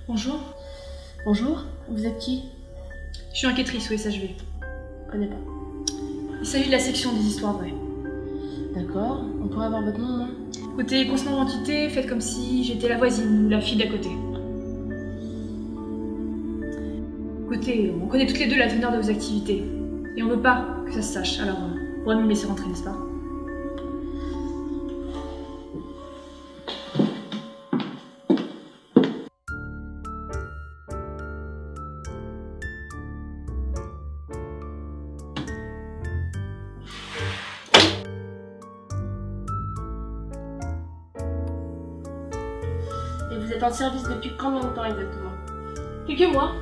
Bonjour. Bonjour, vous êtes qui? Je suis enquêtrice, oui, ça je vais. Je connais pas. Il s'agit de la section des histoires vraies. D'accord, on pourrait avoir votre nom, non? Côté constant d'identité, faites comme si j'étais la voisine ou la fille d'à côté. Écoutez, on connaît toutes les deux la teneur de vos activités. Et on veut pas que ça se sache, alors vous pourrez nous laisser rentrer, n'est-ce pas? Et vous êtes en service depuis combien de temps exactement? Quelques mois.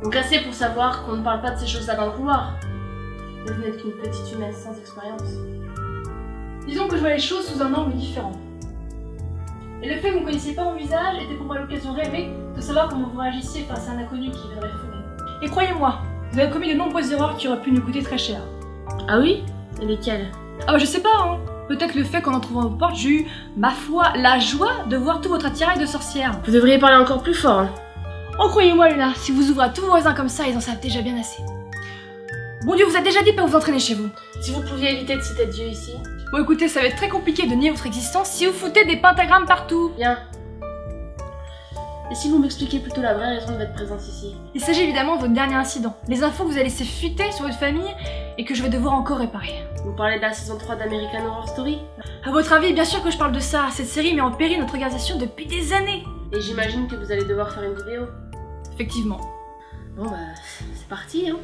Donc assez pour savoir qu'on ne parle pas de ces choses-là dans le couloir. Mais vous n'êtes qu'une petite humaine sans expérience. Disons que je vois les choses sous un angle différent. Et le fait que vous ne connaissiez pas mon visage était pour moi l'occasion rêvée de savoir comment vous réagissiez face à un inconnu qui viendrait fouler. Et croyez-moi, vous avez commis de nombreuses erreurs qui auraient pu nous coûter très cher. Ah oui? Et lesquelles? Ah bah je sais pas, hein. Peut-être le fait qu'en trouvant vos portes, j'ai eu, ma foi, la joie de voir tout votre attirail de sorcière. Vous devriez parler encore plus fort. Hein. Oh croyez-moi Luna, si vous ouvrez à tous vos voisins comme ça, ils en savent déjà bien assez. Bon Dieu, vous a déjà dit de pas vous entraîner chez vous. Si vous pouviez éviter de citer Dieu ici. Bon écoutez, ça va être très compliqué de nier votre existence si vous foutez des pentagrammes partout. Bien. Et si vous m'expliquez plutôt la vraie raison de votre présence ici? Il s'agit évidemment de votre dernier incident. Les infos que vous avez laissées fuiter sur votre famille et que je vais devoir encore réparer. Vous parlez de la saison 3 d'American Horror Story? À votre avis, bien sûr que je parle de ça. Cette série met en péril notre organisation depuis des années. Et j'imagine que vous allez devoir faire une vidéo. Effectivement. Bon bah, c'est parti hein.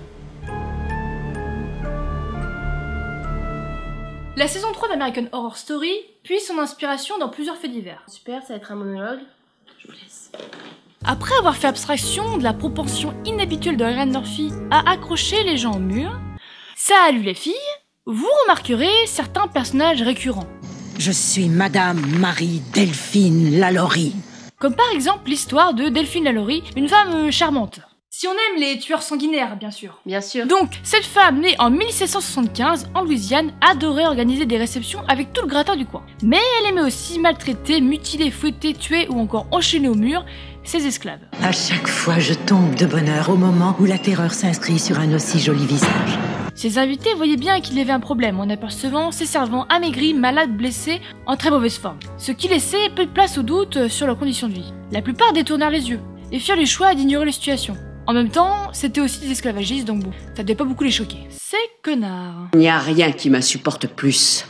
La saison 3 d'American Horror Story puise son inspiration dans plusieurs faits divers. Super, ça va être un monologue. Je vous laisse. Après avoir fait abstraction de la propension inhabituelle de Ryan Murphy à accrocher les gens au mur, salut les filles, vous remarquerez certains personnages récurrents. Je suis Madame Marie Delphine Lalaurie. Comme par exemple l'histoire de Delphine Lalaurie, une femme charmante. Si on aime les tueurs sanguinaires, bien sûr. Bien sûr. Donc, cette femme, née en 1775 en Louisiane, adorait organiser des réceptions avec tout le gratin du coin. Mais elle aimait aussi maltraiter, mutiler, fouetter, tuer ou encore enchaîner au mur ses esclaves. À chaque fois, je tombe de bonheur au moment où la terreur s'inscrit sur un aussi joli visage. Ses invités voyaient bien qu'il y avait un problème en apercevant ses servants amaigris, malades, blessés, en très mauvaise forme. Ce qui laissait peu de place au doute sur leurs conditions de vie. La plupart détournèrent les yeux et firent le choix d'ignorer la situation. En même temps, c'était aussi des esclavagistes, donc bon, ça devait pas beaucoup les choquer. Ces connards. Il n'y a rien qui m'insupporte plus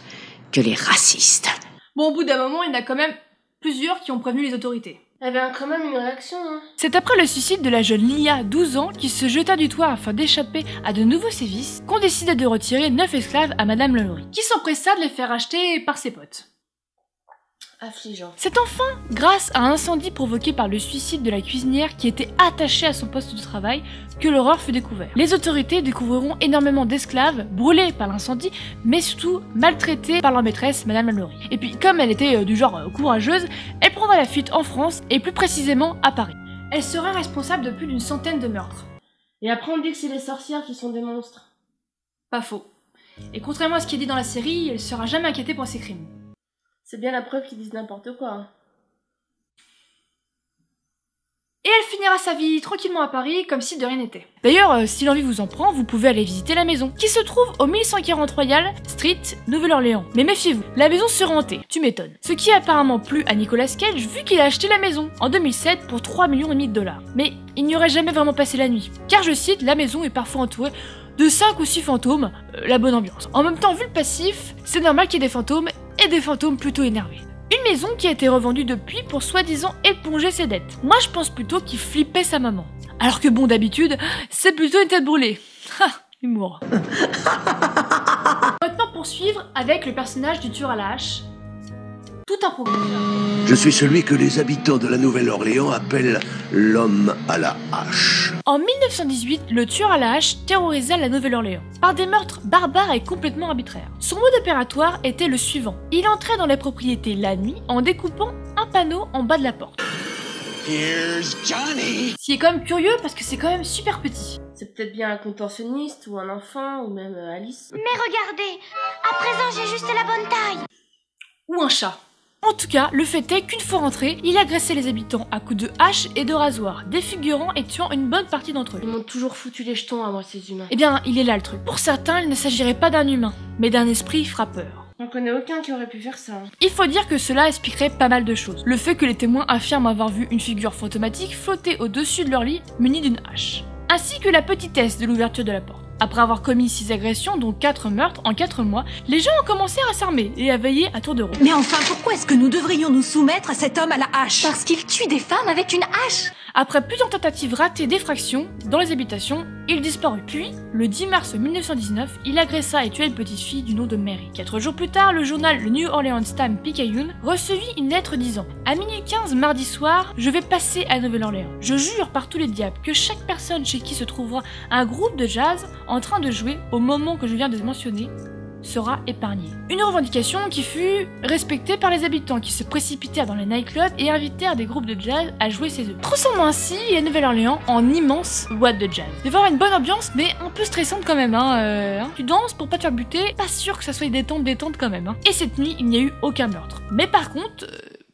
que les racistes. Bon, au bout d'un moment, il y en a quand même plusieurs qui ont prévenu les autorités. Eh bien, quand même une réaction, hein. C'est après le suicide de la jeune Lia, 12 ans, qui se jeta du toit afin d'échapper à de nouveaux sévices, qu'on décida de retirer 9 esclaves à Madame Lalaurie, qui s'empressa de les faire acheter par ses potes. Affligeant. C'est enfin grâce à un incendie provoqué par le suicide de la cuisinière qui était attachée à son poste de travail que l'horreur fut découverte. Les autorités découvriront énormément d'esclaves brûlés par l'incendie, mais surtout maltraités par leur maîtresse, Madame Lalaurie. Et puis comme elle était du genre courageuse, elle prendra la fuite en France et plus précisément à Paris. Elle serait responsable de plus d'une centaine de meurtres. Et après on dit que c'est les sorcières qui sont des monstres. Pas faux. Et contrairement à ce qui est dit dans la série, elle sera jamais inquiétée pour ses crimes. C'est bien la preuve qu'ils disent n'importe quoi. Hein. Et elle finira sa vie tranquillement à Paris comme si de rien n'était. D'ailleurs, si l'envie vous en prend, vous pouvez aller visiter la maison, qui se trouve au 1140 Royal Street, Nouvelle-Orléans. Mais méfiez-vous, la maison sera hantée, tu m'étonnes. Ce qui a apparemment plu à Nicolas Cage vu qu'il a acheté la maison en 2007 pour 3,5 millions de dollars. Mais il n'y aurait jamais vraiment passé la nuit, car je cite, la maison est parfois entourée de 5 ou 6 fantômes, la bonne ambiance. En même temps, vu le passif, c'est normal qu'il y ait des fantômes, et des fantômes plutôt énervés. Une maison qui a été revendue depuis pour soi-disant éponger ses dettes. Moi je pense plutôt qu'il flippait sa maman. Alors que bon d'habitude, c'est plutôt une tête brûlée. Ha, humour. Maintenant poursuivre avec le personnage du tueur à la hache. Tout un programme. Je suis celui que les habitants de la Nouvelle-Orléans appellent l'homme à la hache. En 1918, le tueur à la hache terrorisa la Nouvelle-Orléans par des meurtres barbares et complètement arbitraires. Son mode opératoire était le suivant. Il entrait dans les propriétés la nuit en découpant un panneau en bas de la porte. Here's Johnny. Ce qui est quand même curieux parce que c'est quand même super petit. C'est peut-être bien un contorsionniste ou un enfant ou même Alice. Mais regardez, à présent j'ai juste la bonne taille. Ou un chat. En tout cas, le fait est qu'une fois rentré, il agressait les habitants à coups de hache et de rasoir, défigurant et tuant une bonne partie d'entre eux. Ils m'ont toujours foutu les jetons à moi ces humains. Eh bien, il est là le truc. Pour certains, il ne s'agirait pas d'un humain, mais d'un esprit frappeur. J'en connais aucun qui aurait pu faire ça. Il faut dire que cela expliquerait pas mal de choses. Le fait que les témoins affirment avoir vu une figure fantomatique flotter au-dessus de leur lit munie d'une hache. Ainsi que la petitesse de l'ouverture de la porte. Après avoir commis 6 agressions, dont 4 meurtres en 4 mois, les gens ont commencé à s'armer et à veiller à tour de rôle. Mais enfin, pourquoi est-ce que nous devrions nous soumettre à cet homme à la hache? Parce qu'il tue des femmes avec une hache. Après plusieurs tentatives ratées d'effraction dans les habitations, il disparut. Puis, le 10 mars 1919, il agressa et tua une petite fille du nom de Mary. 4 jours plus tard, le journal le New Orleans Times-Picayune recevit une lettre disant « À minuit 15 mardi soir, je vais passer à Nouvelle-Orléans. Je jure par tous les diables que chaque personne chez qui se trouvera un groupe de jazz en train de jouer au moment que je viens de mentionner sera épargnée. » Une revendication qui fut respectée par les habitants qui se précipitèrent dans les nightclubs et invitèrent des groupes de jazz à jouer chez eux, transformant ainsi la Nouvelle-Orléans en immense boîte de jazz. Il va y avoir une bonne ambiance, mais un peu stressante quand même. Tu danses pour pas te faire buter, pas sûr que ça soit détente quand même. Et cette nuit, il n'y a eu aucun meurtre. Mais par contre,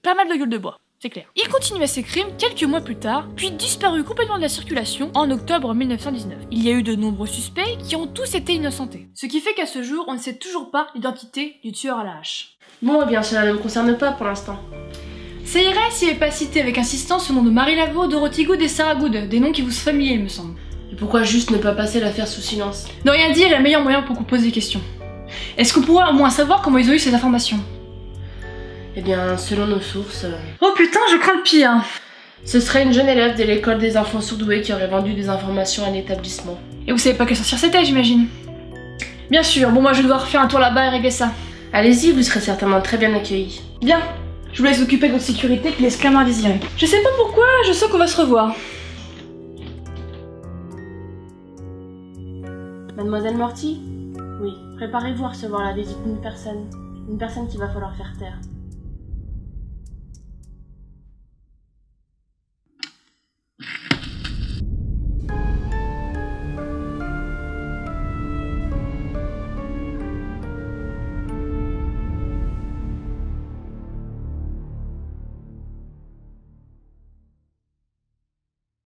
pas mal de gueules de bois. C'est clair. Il continuait ses crimes quelques mois plus tard, puis disparut complètement de la circulation en octobre 1919. Il y a eu de nombreux suspects qui ont tous été innocentés. Ce qui fait qu'à ce jour, on ne sait toujours pas l'identité du tueur à la hache. Bon, eh bien, cela ne me concerne pas pour l'instant. Ça irait s'il n'avait pas cité avec insistance le nom de Marie Laveau, Dorothy Good et Sarah Good, des noms qui vous sont familiers, il me semble. Et pourquoi juste ne pas passer l'affaire sous silence? Ne rien dire est le meilleur moyen pour qu'on pose des questions. Est-ce qu'on pourrait au moins savoir comment ils ont eu ces informations? Eh bien, selon nos sources... Oh putain, je crains le pire. Ce serait une jeune élève de l'école des enfants surdoués qui aurait vendu des informations à l'établissement. Et vous savez pas quelle sorcière c'était, j'imagine? Bien sûr, bon moi je vais devoir faire un tour là-bas et régler ça. Allez-y, vous serez certainement très bien accueillis. Bien, je vous laisse occuper de votre sécurité qui laisse clairement à désirer. Je sais pas pourquoi, je sens qu'on va se revoir. Mademoiselle Morty? Oui, préparez-vous à recevoir la visite d'une personne. Une personne qu'il va falloir faire taire.